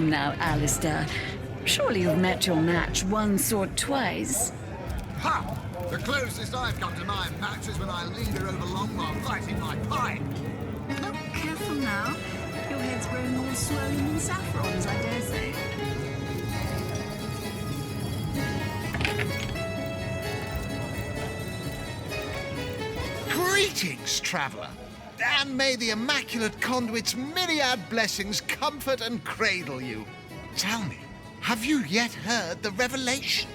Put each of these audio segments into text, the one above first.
Come now, Alistair. Surely you've met your match once or twice. Ha! The closest I've come to my match is when I linger over long while lighting my pipe. Oh, careful now. Your head's growing all swollen and saffrons, I dare say. Greetings, traveller. And may the Immaculate Conduit's myriad blessings comfort and cradle you. Tell me, have you yet heard the revelation?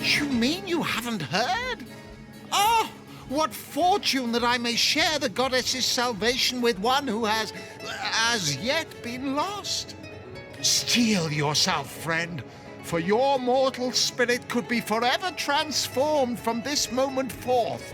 You mean you haven't heard? Oh, what fortune that I may share the goddess's salvation with one who has, as yet, been lost. Steel yourself, friend, for your mortal spirit could be forever transformed from this moment forth.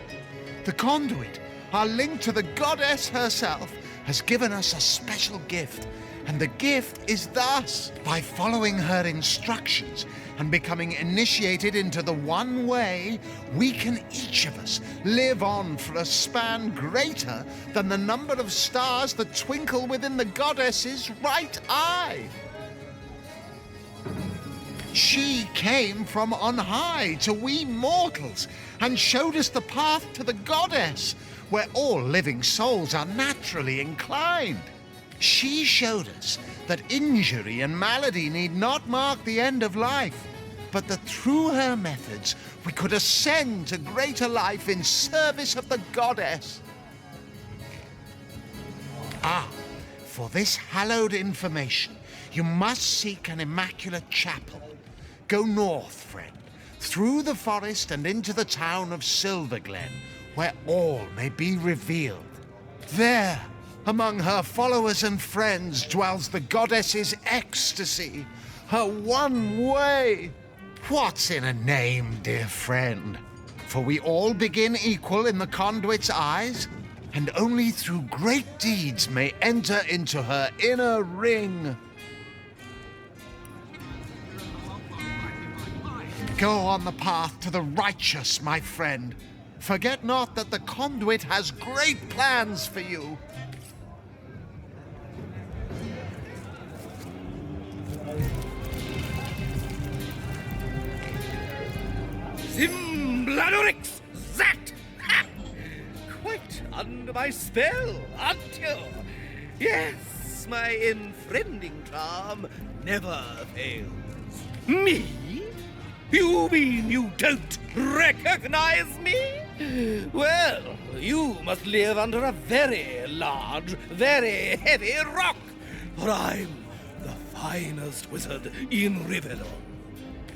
The conduit, our link to the goddess herself, has given us a special gift, and the gift is thus: by following her instructions and becoming initiated into the one way, we can each of us live on for a span greater than the number of stars that twinkle within the goddess's right eye. She came from on high to we mortals and showed us the path to the goddess, where all living souls are naturally inclined. She showed us that injury and malady need not mark the end of life, but that through her methods we could ascend to greater life in service of the goddess. Ah, for this hallowed information, you must seek an immaculate chapel. Go north, friend, through the forest and into the town of Silverglen, where all may be revealed. There, among her followers and friends, dwells the goddess's ecstasy, her one way. What's in a name, dear friend? For we all begin equal in the conduit's eyes, and only through great deeds may enter into her inner ring. Go on the path to the righteous, my friend. Forget not that the conduit has great plans for you. Zimbladorix! That! Ha! Quite under my spell, aren't you? Yes, my enfriending charm never fails. Me? You mean you don't recognize me? Well, you must live under a very large, very heavy rock, for I'm the finest wizard in Rivellon.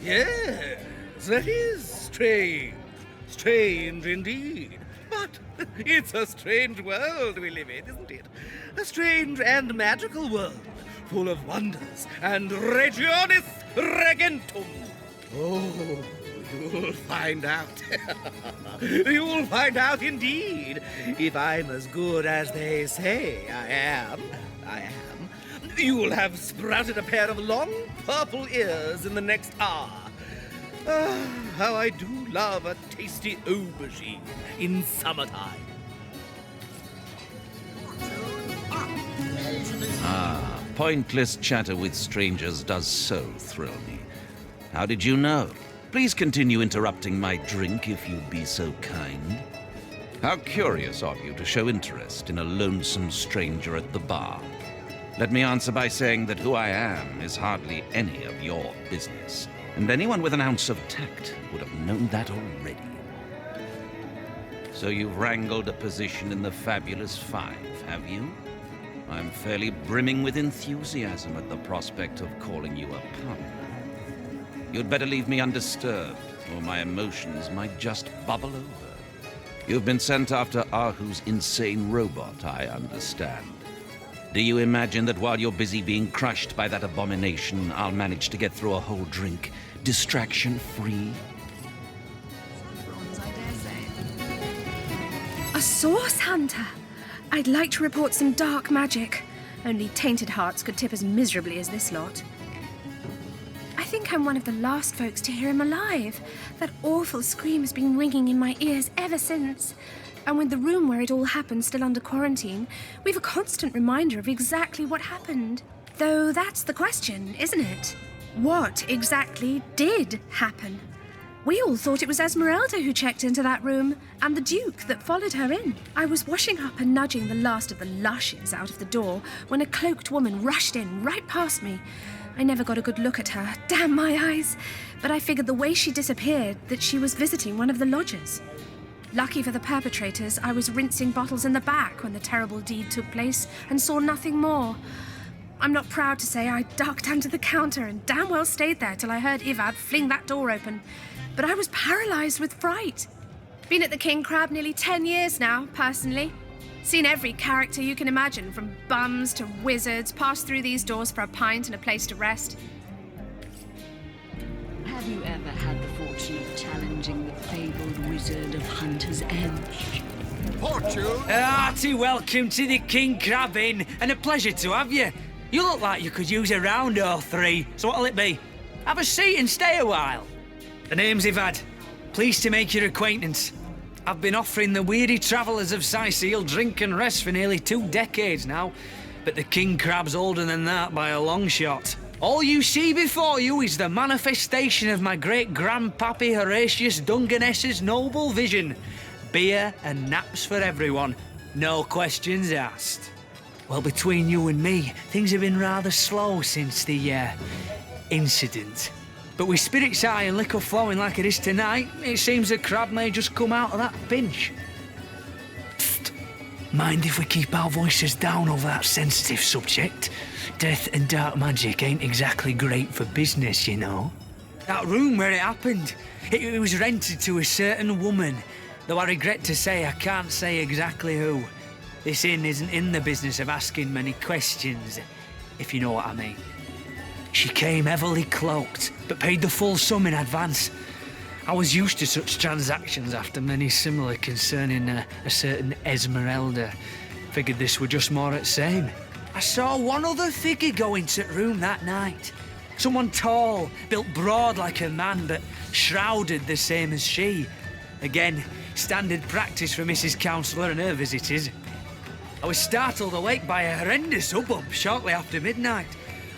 Yes, that is strange. Strange indeed. But it's a strange world we live in, isn't it? A strange and magical world, full of wonders and regionis regentum. Oh, you'll find out. You'll find out indeed, if I'm as good as they say I am. You'll have sprouted a pair of long purple ears in the next hour. Ah, how I do love a tasty aubergine in summertime. Ah, pointless chatter with strangers does so thrill me. How did you know? Please continue interrupting my drink if you'd be so kind. How curious of you to show interest in a lonesome stranger at the bar. Let me answer by saying that who I am is hardly any of your business, and anyone with an ounce of tact would have known that already. So you've wrangled a position in the Fabulous Five, have you? I'm fairly brimming with enthusiasm at the prospect of calling you a pun. You'd better leave me undisturbed, or my emotions might just bubble over. You've been sent after Ahu's insane robot, I understand. Do you imagine that while you're busy being crushed by that abomination, I'll manage to get through a whole drink, distraction-free? A source hunter? I'd like to report some dark magic. Only tainted hearts could tip as miserably as this lot. I think I'm one of the last folks to hear him alive. That awful scream has been ringing in my ears ever since. And with the room where it all happened still under quarantine, we've a constant reminder of exactly what happened. Though that's the question, isn't it? What exactly did happen? We all thought it was Esmeralda who checked into that room, and the Duke that followed her in. I was washing up and nudging the last of the lushes out of the door when a cloaked woman rushed in right past me. I never got a good look at her, damn my eyes, but I figured the way she disappeared that she was visiting one of the lodgers. Lucky for the perpetrators, I was rinsing bottles in the back when the terrible deed took place and saw nothing more. I'm not proud to say I ducked under the counter and damn well stayed there till I heard Ivad fling that door open. But I was paralysed with fright. Been at the King Crab nearly 10 years now, personally. Seen every character you can imagine, from bums to wizards, pass through these doors for a pint and a place to rest. Have you ever had the fortune of challenging the fabled wizard of Hunter's Edge? Fortune? A hearty welcome to the King Crab Inn, and a pleasure to have you. You look like you could use a round or three, so what'll it be? Have a seat and stay a while. The name's Ivad. Pleased to make your acquaintance. I've been offering the weary travellers of Sicil drink and rest for nearly 2 decades now, but the King Crab's older than that by a long shot. All you see before you is the manifestation of my great-grandpappy Horatius Dungeness's noble vision. Beer and naps for everyone, no questions asked. Well, between you and me, things have been rather slow since the, incident. But with spirits high and liquor flowing like it is tonight, it seems the crab may just come out of that pinch. Psst. Mind if we keep our voices down over that sensitive subject? Death and dark magic ain't exactly great for business, you know. That room where it happened, it was rented to a certain woman, though I regret to say I can't say exactly who. This inn isn't in the business of asking many questions, if you know what I mean. She came heavily cloaked, but paid the full sum in advance. I was used to such transactions after many similar concerning a certain Esmeralda. Figured this were just more at same. I saw one other figure go into the room that night. Someone tall, built broad like a man, but shrouded the same as she. Again, standard practice for Mrs. Counsellor and her visitors. I was startled awake by a horrendous hubbub shortly after midnight.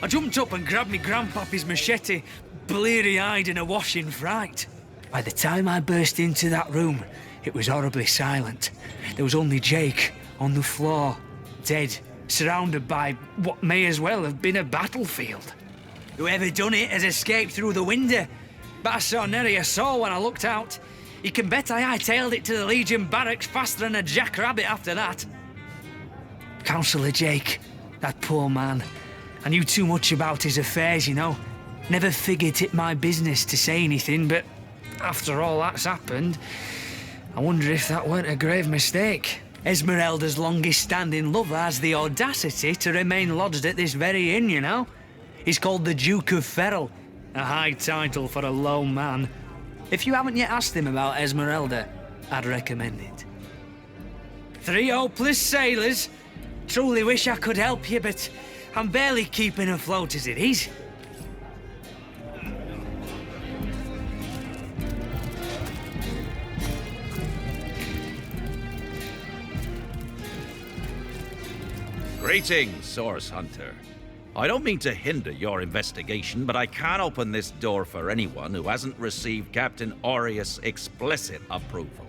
I jumped up and grabbed me grandpappy's machete, bleary-eyed and awash in fright. By the time I burst into that room, it was horribly silent. There was only Jake on the floor, dead, surrounded by what may as well have been a battlefield. Whoever done it has escaped through the window, but I saw nary a soul when I looked out. You can bet I hightailed it to the Legion barracks faster than a jackrabbit after that. Councillor Jake, that poor man. I knew too much about his affairs, you know. Never figured it my business to say anything, but after all that's happened, I wonder if that weren't a grave mistake. Esmeralda's longest-standing lover has the audacity to remain lodged at this very inn, you know. He's called the Duke of Ferrell, a high title for a low man. If you haven't yet asked him about Esmeralda, I'd recommend it. 3 hopeless sailors. Truly wish I could help you, but I'm barely keeping afloat as it is. Greetings, Source Hunter. I don't mean to hinder your investigation, but I can't open this door for anyone who hasn't received Captain Aureus' explicit approval.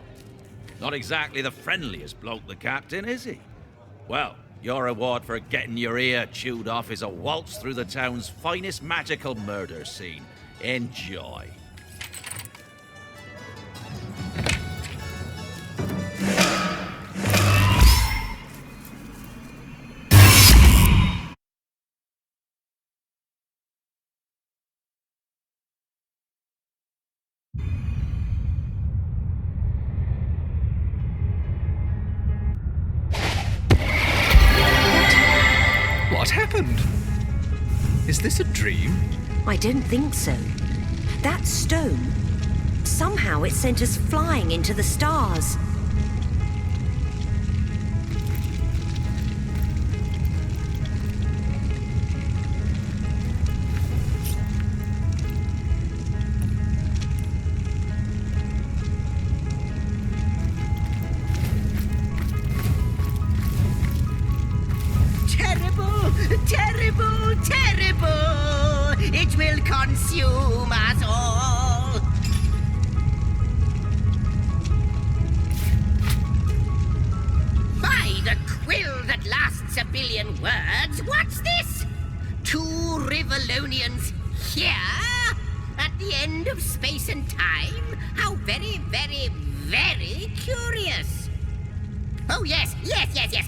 Not exactly the friendliest bloke, the Captain, is he? Well, your reward for getting your ear chewed off is a waltz through the town's finest magical murder scene. Enjoy. What happened? Is this a dream? I don't think so. That stone, somehow it sent us flying into the stars. Terrible, terrible! It will consume us all! By the quill that lasts a billion words, what's this? 2 Rivellonians here? At the end of space and time? How very, very, very curious! Oh yes,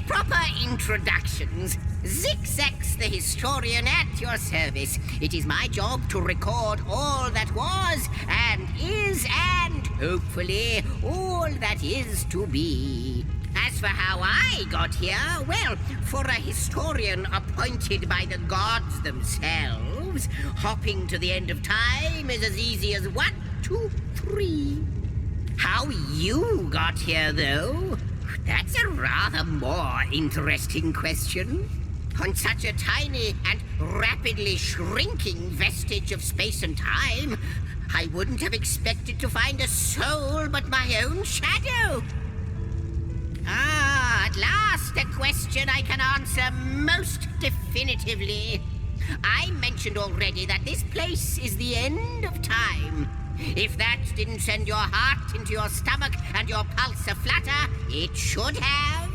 proper introductions. Zigzags the historian at your service. It is my job to record all that was, and is, and hopefully all that is to be. As for how I got here, well, for a historian appointed by the gods themselves, hopping to the end of time is as easy as 1, 2, 3. How you got here, though? That's a rather more interesting question. On such a tiny and rapidly shrinking vestige of space and time, I wouldn't have expected to find a soul but my own shadow. Ah, at last a question I can answer most definitively. I mentioned already that this place is the end of time. If that didn't send your heart into your stomach and your pulse a-flutter, it should have.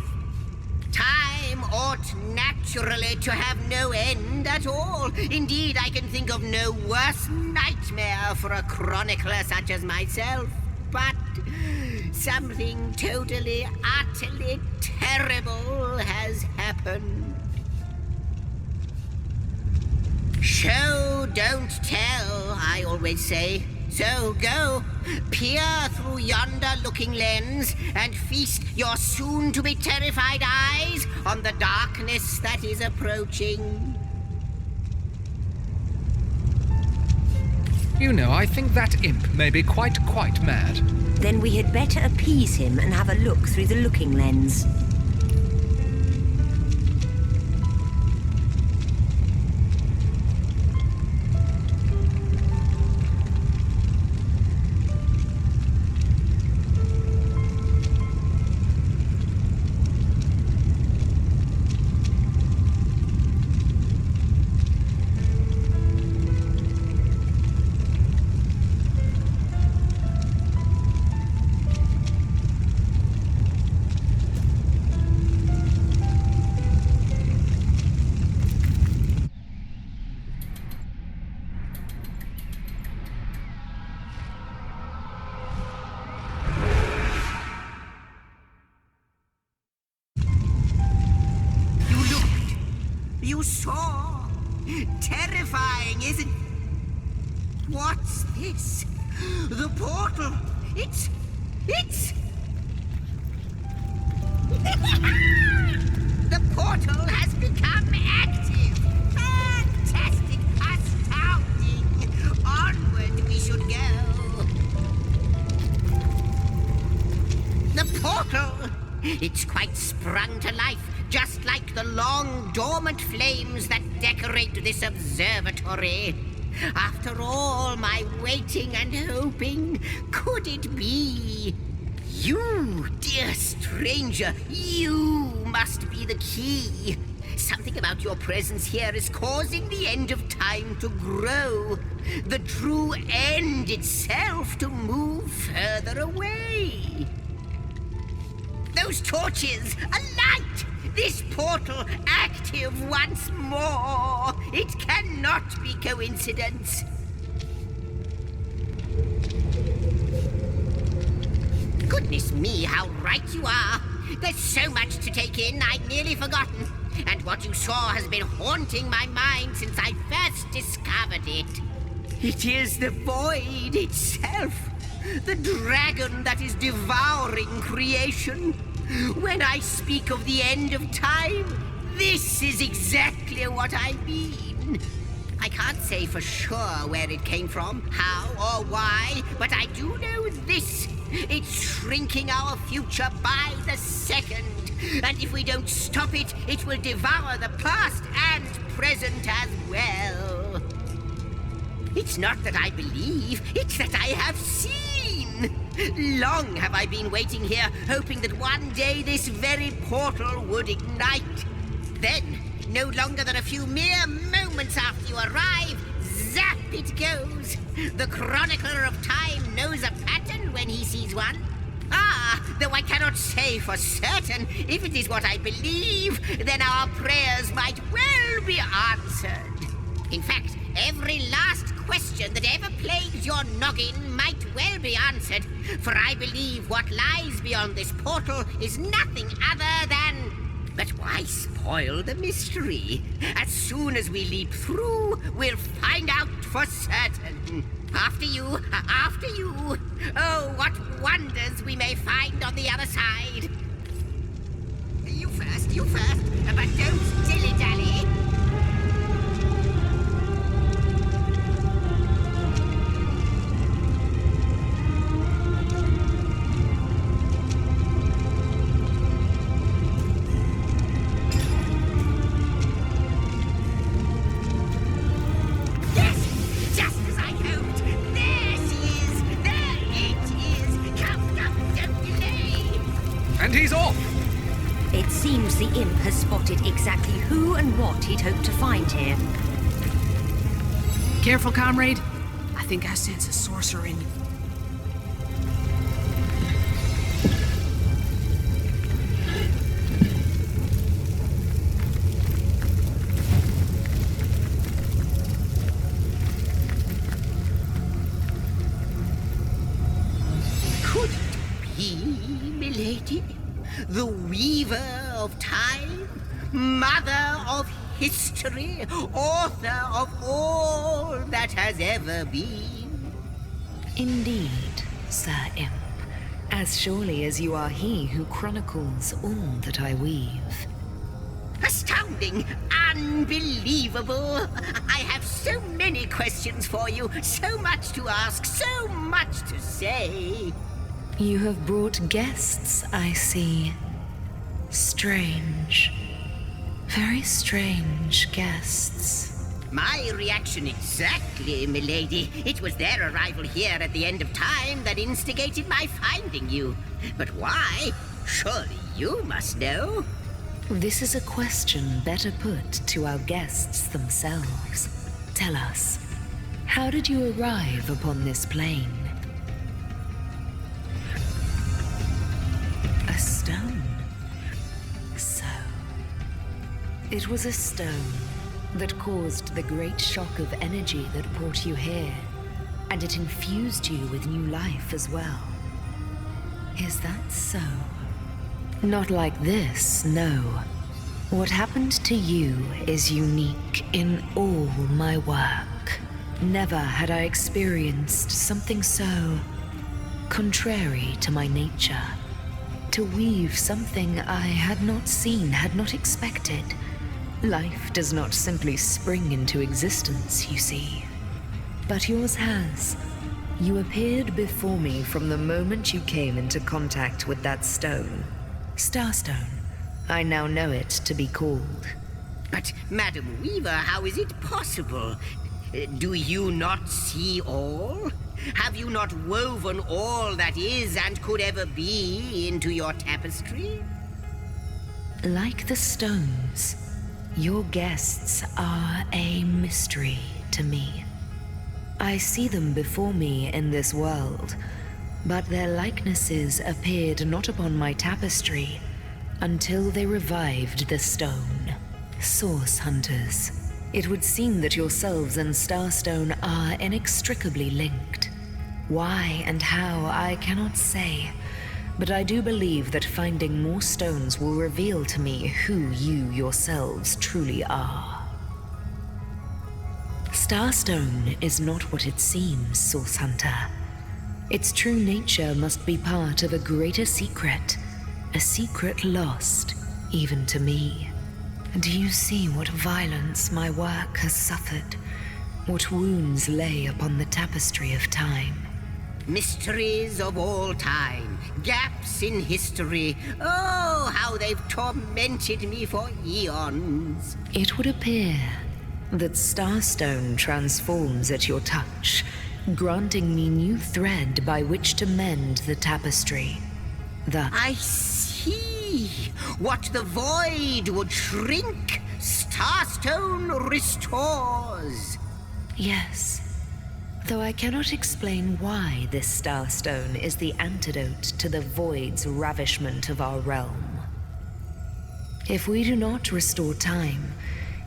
Time ought naturally to have no end at all. Indeed, I can think of no worse nightmare for a chronicler such as myself. But something totally, utterly terrible has happened. Show, don't tell, I always say. So go, peer through yonder looking lens and feast your soon-to-be terrified eyes on the darkness that is approaching. You know, I think that imp may be quite mad. Then we had better appease him and have a look through the looking lens. You saw? Terrifying, isn't... What's this? The portal! It's... The portal has become active! Fantastic! Astounding! Onward we should go! The portal! It's quite sprung to life, just like the long, dormant flames that decorate this observatory. After all my waiting and hoping, could it be? You, dear stranger, you must be the key. Something about your presence here is causing the end of time to grow. The true end itself to move further away. Those torches, alight! This portal active once more. It cannot be coincidence. Goodness me, how right you are. There's so much to take in, I'd nearly forgotten. And what you saw has been haunting my mind since I first discovered it. It is the void itself. The dragon that is devouring creation. When I speak of the end of time, this is exactly what I mean. I can't say for sure where it came from, how or why, but I do know this. It's shrinking our future by the second. And if we don't stop it, it will devour the past and present as well. It's not that I believe, it's that I have seen. Long have I been waiting here, hoping that one day this very portal would ignite. Then, no longer than a few mere moments after you arrive, zap it goes. The chronicler of time knows a pattern when he sees one. Though I cannot say for certain. If it is what I believe, then our prayers might well be answered. In fact, every last question that ever plagued your noggin might well be answered, for I believe what lies beyond this portal is nothing other than... But why spoil the mystery? As soon as we leap through, we'll find out for certain. After you, after you. Oh, what wonders we may find on the other side. You first, but don't dilly-dally. And he's off! It seems the imp has spotted exactly who and what he'd hoped to find here. Careful, comrade. I think I sense a sorcerer in you. Could it be, milady? The weaver of time, mother of history, author of all that has ever been. Indeed, Sir Imp. As surely as you are he who chronicles all that I weave. Astounding! Unbelievable! I have so many questions for you, so much to ask, so much to say. You have brought guests, I see. Strange. Very strange guests. My reaction exactly, milady. It was their arrival here at the end of time that instigated my finding you. But why? Surely you must know. This is a question better put to our guests themselves. Tell us, how did you arrive upon this plane? A stone. So, it was a stone that caused the great shock of energy that brought you here, and it infused you with new life as well. Is that so? Not like this, no. What happened to you is unique in all my work. Never had I experienced something so contrary to my nature. To weave something I had not seen, had not expected. Life does not simply spring into existence, you see. But yours has. You appeared before me from the moment you came into contact with that stone. Starstone. I now know it to be called. But, Madam Weaver, how is it possible? Do you not see all? Have you not woven all that is and could ever be into your tapestry? Like the stones, your guests are a mystery to me. I see them before me in this world, but their likenesses appeared not upon my tapestry until they revived the stone. Source hunters. It would seem that yourselves and Starstone are inextricably linked. Why and how, I cannot say, but I do believe that finding more stones will reveal to me who you yourselves truly are. Starstone is not what it seems, Source Hunter. Its true nature must be part of a greater secret, a secret lost, even to me. Do you see what violence my work has suffered? What wounds lay upon the tapestry of time? Mysteries of all time, gaps in history. Oh, how they've tormented me for eons. It would appear that Starstone transforms at your touch, granting me new thread by which to mend the tapestry. I see. What the void would shrink, Starstone restores. Yes. Though I cannot explain why this starstone is the antidote to the void's ravishment of our realm. If we do not restore time,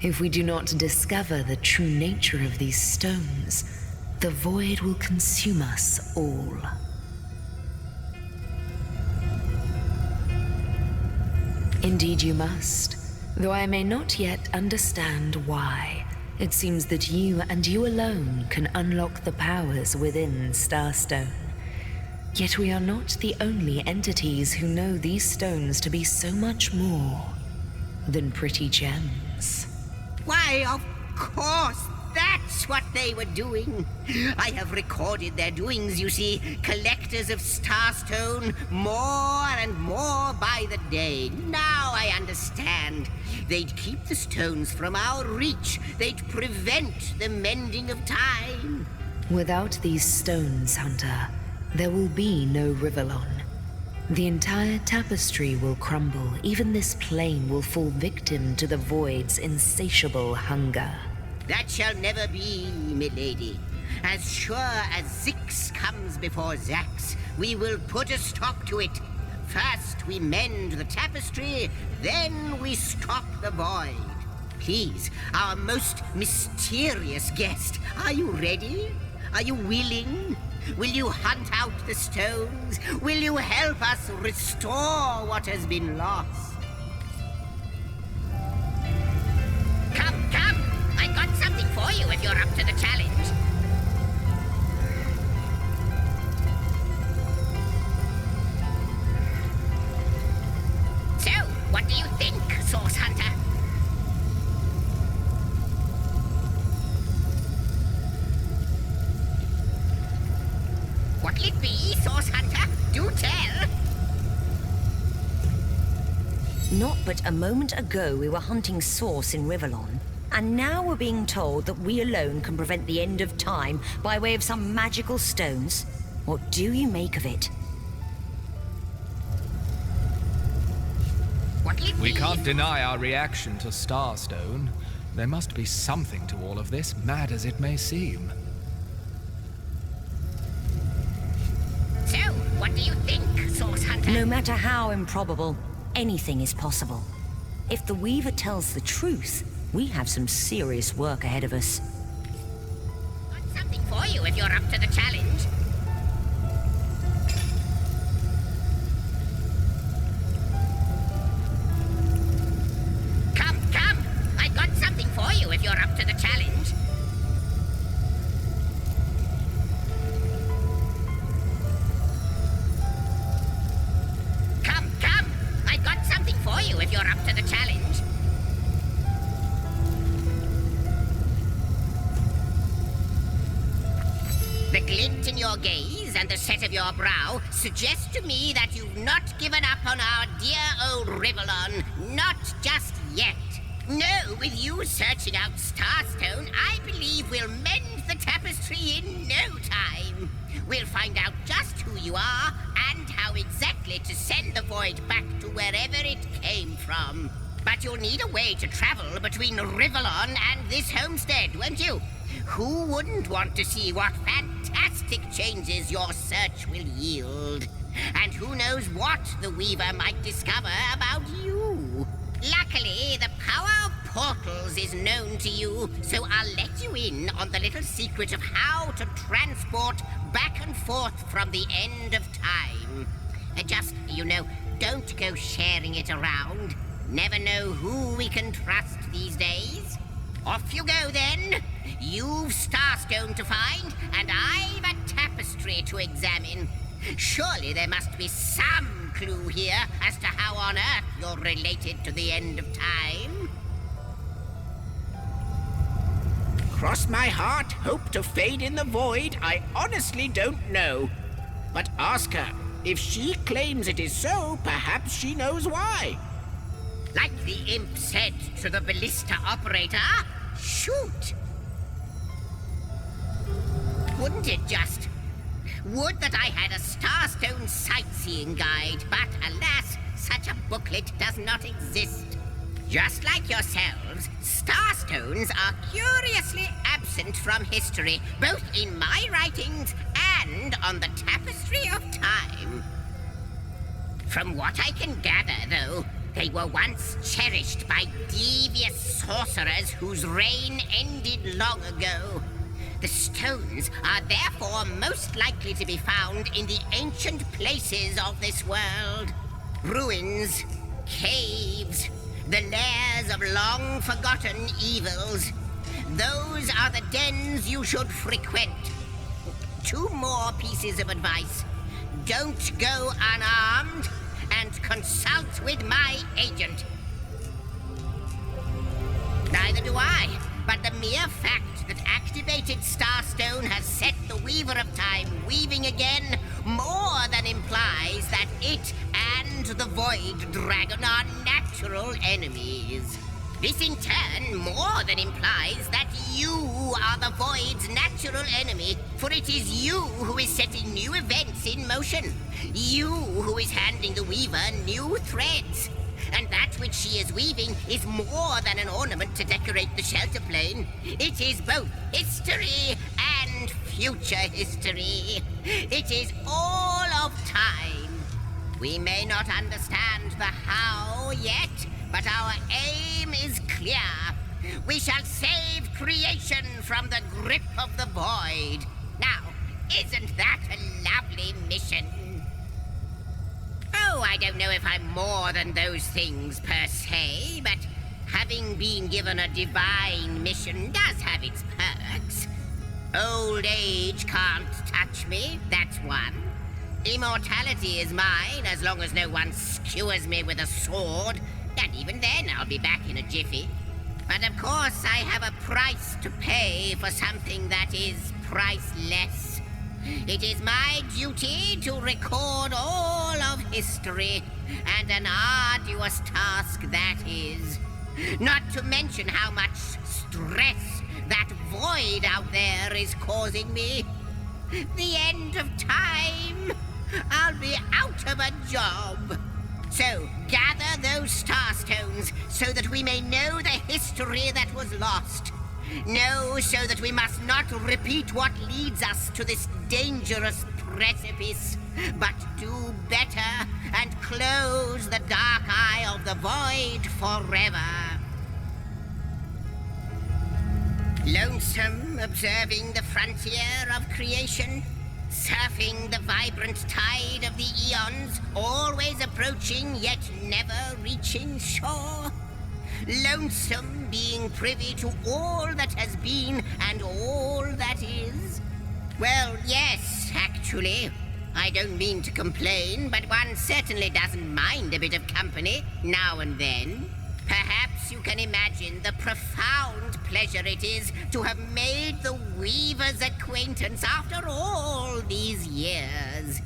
if we do not discover the true nature of these stones, the void will consume us all. Indeed you must, though I may not yet understand why. It seems that you and you alone can unlock the powers within Starstone. Yet we are not the only entities who know these stones to be so much more than pretty gems. Why, of course, that's what they were doing. I have recorded their doings, you see. Collectors of Starstone, more and more by the day. Now I understand. They'd keep the stones from our reach. They'd prevent the mending of time. Without these stones, Hunter, there will be no Rivellon. The entire tapestry will crumble. Even this plane will fall victim to the void's insatiable hunger. That shall never be, milady. As sure as Zix comes before Zax, we will put a stop to it. First we mend the tapestry, then we stop the void. Please, our most mysterious guest, are you ready? Are you willing? Will you hunt out the stones? Will you help us restore what has been lost? Come, come! I got something for you if you're up to the challenge. So, what do you think, Source Hunter? What'll it be, Source Hunter? Do tell! Not but a moment ago we were hunting Source in Rivellon, and now we're being told that we alone can prevent the end of time by way of some magical stones. What do you make of it? We can't deny our reaction to Starstone. There must be something to all of this, mad as it may seem. So, what do you think, Source Hunter? No matter how improbable, anything is possible. If the Weaver tells the truth, we have some serious work ahead of us. Got something for you if you're up to the challenge. Come, come! I got something for you if you're up to the challenge. Come, come! I got something for you if you're up to the challenge. The glint in your gaze and the set of your brow suggest to me that you've not given up on our dear old Rivellon. Not just yet. No, with you searching out Starstone, I believe we'll mend the tapestry in no time. We'll find out just who you are and how exactly to send the void back to wherever it came from. But you'll need a way to travel between Rivellon and this homestead, won't you? Who wouldn't want to see what fantastic changes your search will yield? And who knows what the Weaver might discover about you? Luckily, the power of portals is known to you, so I'll let you in on the little secret of how to transport back and forth from the end of time. Just, don't go sharing it around. Never know who we can trust these days. Off you go, then. You've Starstone to find, and I've a tapestry to examine. Surely there must be some clue here as to how on earth you're related to the end of time. Cross my heart, hope to fade in the void, I honestly don't know. But ask her. If she claims it is so, perhaps she knows why. Like the imp said to the ballista operator, shoot! Wouldn't it just? Would that I had a Starstone sightseeing guide, but alas, such a booklet does not exist. Just like yourselves, Starstone starstones are curiously absent from history, both in my writings and on the tapestry of time. From what I can gather, though, they were once cherished by devious sorcerers whose reign ended long ago. The stones are therefore most likely to be found in the ancient places of this world. Ruins, caves, the lairs of long-forgotten evils. Those are the dens you should frequent. 2 more pieces of advice. Don't go unarmed, and consult with my agent. Neither do I, but the mere fact that activated Starstone has set the Weaver of Time weaving again more than implies that it and the Void Dragon are natural enemies. This in turn more than implies that you are the Void's natural enemy, for it is you who is setting new events in motion. You who is handing the Weaver new threads. And that which she is weaving is more than an ornament to decorate the shelter plane. It is both history and future history. It is all of time. We may not understand the how yet, but our aim is clear. We shall save creation from the grip of the Void. Now, isn't that a lovely mission? Oh, I don't know if I'm more than those things per se, but having been given a divine mission does have its perks. Old age can't touch me, that's one. Immortality is mine as long as no one skewers me with a sword, and even then I'll be back in a jiffy. But of course I have a price to pay for something that is priceless. It is my duty to record all of history, and an arduous task that is. Not to mention how much stress that void out there is causing me. The end of time. I'll be out of a job. So, gather those starstones so that we may know the history that was lost. Know so that we must not repeat what leads us to this dangerous precipice, but do better and close the dark eye of the void forever. Lonesome, observing the frontier of creation, surfing the vibrant tide of the eons, always approaching yet never reaching shore. Lonesome, being privy to all that has been and all that is. Well, yes, actually. I don't mean to complain, but one certainly doesn't mind a bit of company now and then. Perhaps you can imagine the profound pleasure it is to have made the Weaver's acquaintance after all these years.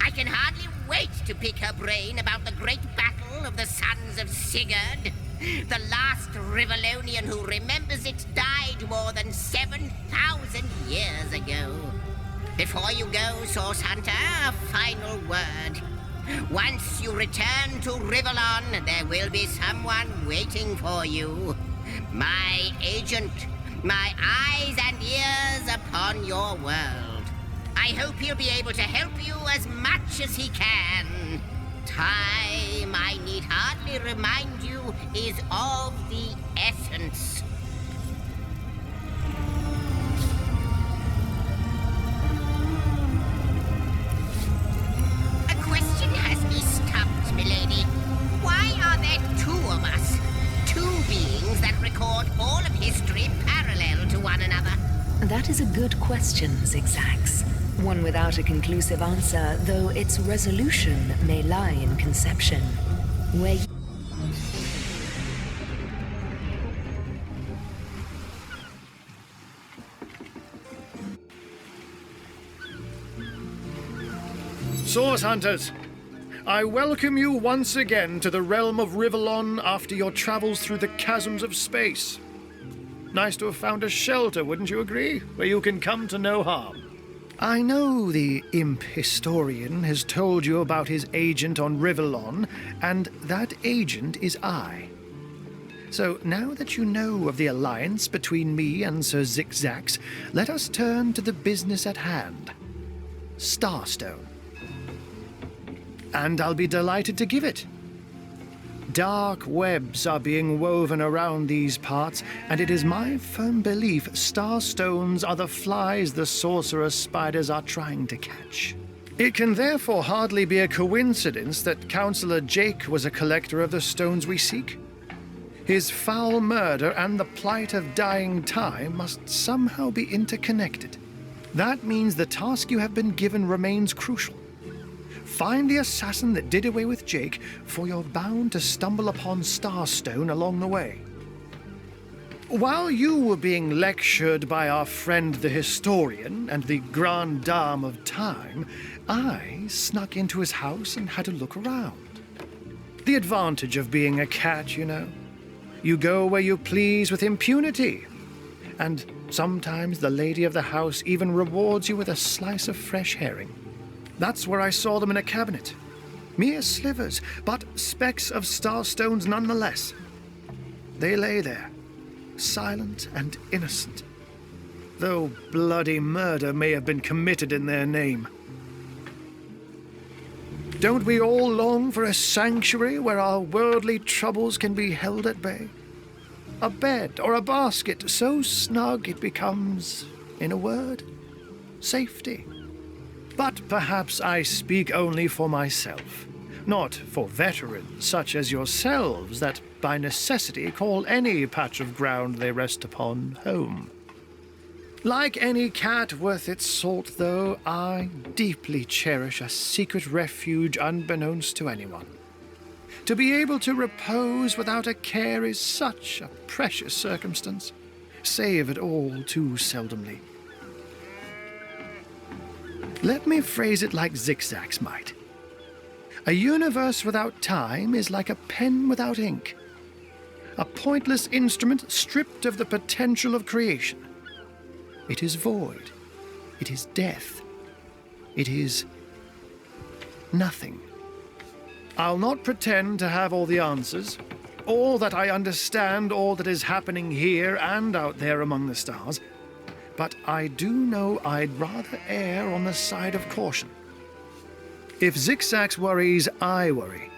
I can hardly wait to pick her brain about the great battle of the Sons of Sigurd. The last Rivellonian who remembers it died more than 7,000 years ago. Before you go, Source Hunter, a final word. Once you return to Rivellon, there will be someone waiting for you. My agent, my eyes and ears upon your world. I hope he'll be able to help you as much as he can. Time, I need hardly remind you, is of the essence. A question has me stumped, milady. Why are there 2 of us? 2 beings that record all of history parallel to one another? That is a good question, Zigzags. One without a conclusive answer, though its resolution may lie in conception. Where Source Hunters, I welcome you once again to the realm of Rivellon after your travels through the chasms of space. Nice to have found a shelter, wouldn't you agree? Where you can come to no harm. I know the imp historian has told you about his agent on Rivellon, and that agent is I. So now that you know of the alliance between me and Sir Zigzags, let us turn to the business at hand. Starstone. And I'll be delighted to give it. Dark webs are being woven around these parts, and it is my firm belief starstones are the flies the sorcerer spiders are trying to catch. It can therefore hardly be a coincidence that Councillor Jake was a collector of the stones we seek. His foul murder and the plight of dying time must somehow be interconnected. That means the task you have been given remains crucial. Find the assassin that did away with Jake, for you're bound to stumble upon Starstone along the way. While you were being lectured by our friend the historian and the grande dame of time, I snuck into his house and had a look around. The advantage of being a cat, you know. You go where you please with impunity. And sometimes the lady of the house even rewards you with a slice of fresh herring. That's where I saw them in a cabinet. Mere slivers, but specks of starstones nonetheless. They lay there, silent and innocent, though bloody murder may have been committed in their name. Don't we all long for a sanctuary where our worldly troubles can be held at bay? A bed or a basket so snug it becomes, in a word, safety. But perhaps I speak only for myself, not for veterans such as yourselves that by necessity call any patch of ground they rest upon home. Like any cat worth its salt, though, I deeply cherish a secret refuge unbeknownst to anyone. To be able to repose without a care is such a precious circumstance, savored all too seldomly. Let me phrase it like Zigzags might. A universe without time is like a pen without ink. A pointless instrument stripped of the potential of creation. It is void. It is death. It is nothing. I'll not pretend to have all the answers, or that I understand all that is happening here and out there among the stars, but I do know I'd rather err on the side of caution. If Zigzags worries, I worry.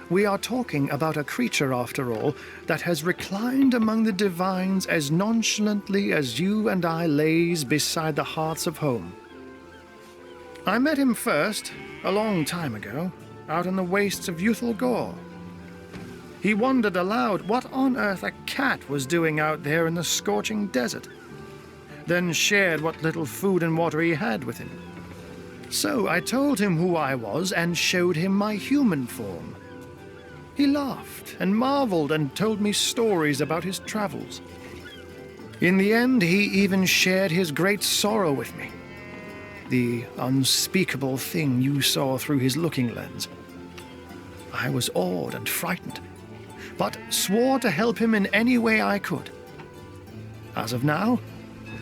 We are talking about a creature, after all, that has reclined among the divines as nonchalantly as you and I laze beside the hearths of home. I met him first, a long time ago, out in the wastes of Youthful Gore. He wondered aloud what on earth a cat was doing out there in the scorching desert, then shared what little food and water he had with him. So I told him who I was and showed him my human form. He laughed and marveled and told me stories about his travels. In the end, he even shared his great sorrow with me. The unspeakable thing you saw through his looking lens. I was awed and frightened, but swore to help him in any way I could. As of now,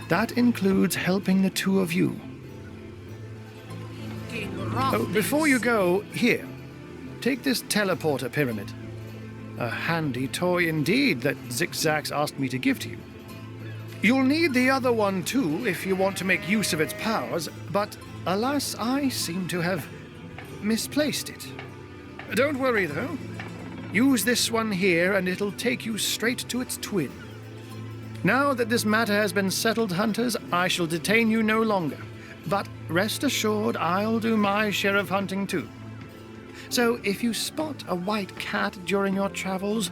that includes helping the two of you. Oh, before you go, here. Take this teleporter pyramid. A handy toy indeed that Zigzags asked me to give to you. You'll need the other one too if you want to make use of its powers, but alas, I seem to have misplaced it. Don't worry though. Use this one here and it'll take you straight to its twin. Now that this matter has been settled, hunters, I shall detain you no longer. But rest assured, I'll do my share of hunting too. So if you spot a white cat during your travels,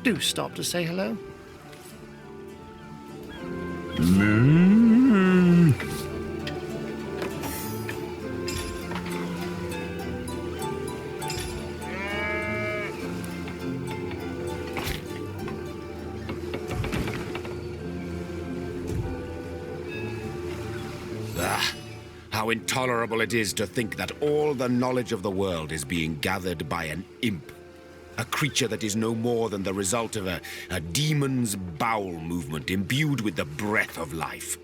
do stop to say hello. How intolerable it is to think that all the knowledge of the world is being gathered by an imp. A creature that is no more than the result of a demon's bowel movement imbued with the breath of life.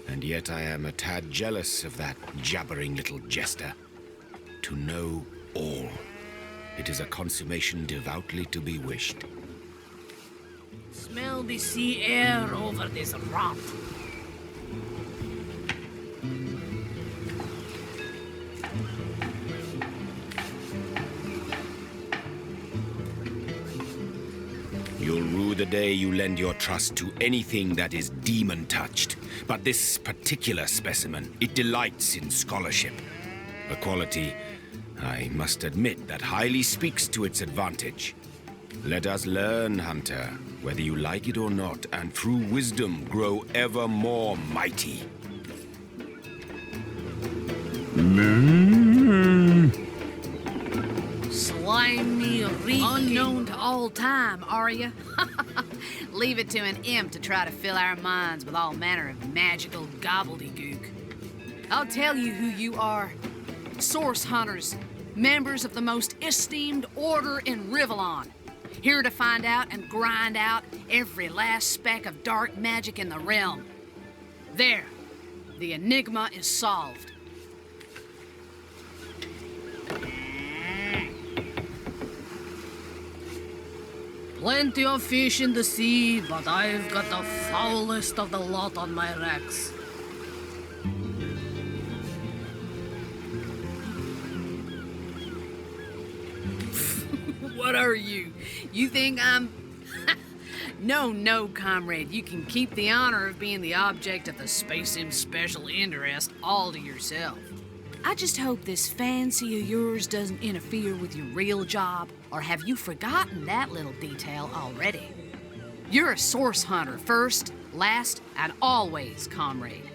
And yet I am a tad jealous of that jabbering little jester. To know all. It is a consummation devoutly to be wished. smell the sea air over this rot. You'll rue the day you lend your trust to anything that is demon-touched. But this particular specimen, it delights in scholarship. A quality, I must admit, that highly speaks to its advantage. Let us learn, Hunter, whether you like it or not, and through wisdom grow ever more mighty. Slimy, unknown to all time, are you? Leave it to an imp to try to fill our minds with all manner of magical gobbledygook. I'll tell you who you are. Source hunters, members of the most esteemed order in Rivellon. Here to find out and grind out every last speck of dark magic in the realm. There, the enigma is solved. Plenty of fish in the sea, but I've got the foulest of the lot on my racks. What are you? You think I'm... No, comrade. You can keep the honor of being the object of the Space Imp's special interest all to yourself. I just hope this fancy of yours doesn't interfere with your real job, or have you forgotten that little detail already? You're a source hunter first, last, and always, comrade.